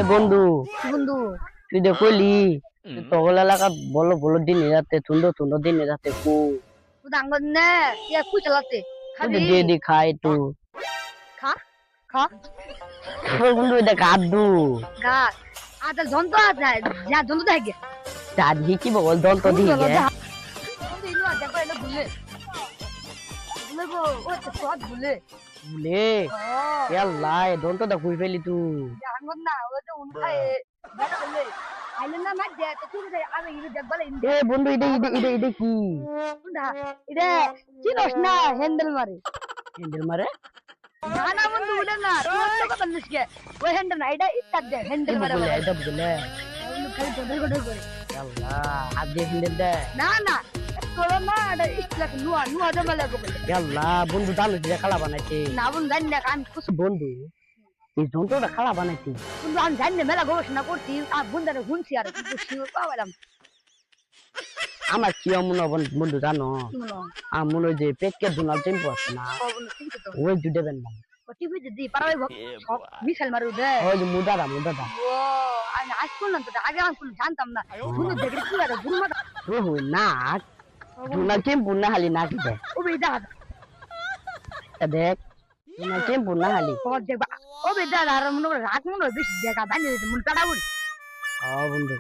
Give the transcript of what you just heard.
বন্ধু বন্ধু তুই যে কইলি তগল এলাকা বলো বলো দিন রাতে তুন্দ দিন রাতে কু তুই আঙ্গন নে ইয়া কু চালাতে খাবি দে দি খাই তু খা খা বন্ধু এটা গাদু গা আদা যন্ত্র আছে যা যন্ত্র দেখে দাদি কি বল দন্ত দি গে বন্ধু ইনো দেখো এলো ভুলে ভুলে গো ও তো সব ভুলে বলে ইয়াল্লা দন্ত দা কই ফেলি তু আঙ্গন না ও তো উনখায় বেটা বলে আইলেন না না দে তো তুই আমি ইনো দেখ বলে ইন এ বন্ধু এটা কি না এটা চিনস না হ্যান্ডেল মারে হ্যান্ডেল মারে না না বন্ধু ওটা না তুই অন্য কথা বলিস কে ওই হ্যান্ডেল না এটা ইত্যাদ দে হ্যান্ডেল মারে বলে এটা বলে খালি গডর গডর করে ইয়াল্লা আগে হ্যান্ডেল দে না না তোর না এটা ইস্টলাক নুয়া নুয়া জমা লাগবে বলে ইয়াল্লা বন্ধু জানো যে খালা বানাইছে না বন্ধু জানি না আমি খুশ বন্ধু এই যন্ত্রটা খালা বানাইছে বন্ধু আমি জানি না মেলা গবেষণা করছি আর বন্ধুরা শুনছি আর কিন্তু শিওর পাওয়ালাম আমার কি মনে হয় বন্ধু জানো কি মনে হয় আমার মনে হয় যে পেটকে ডোনাল্ড ট্রাম্প আছে না ও বন্ধু ঠিক তো ওই জুড়ে দেবেন না ও টিভি যদি পারাই সব মিসাইল মারু দে ওই যে মুদাদা ও আমি আজ করলাম তো আগে আমি জানতাম না বন্ধু দেখে কি আর গুরু মাথা রুহু না ডোনাল্ড ট্রাম্প না হালি না কি দেখ ও বেদা দেখ ডোনাল্ড ট্রাম্প না হালি ও দেখবা ও বেদা আর মনে রাত মনে বেশি দেখা জানি মন কাটা বল বন্ধু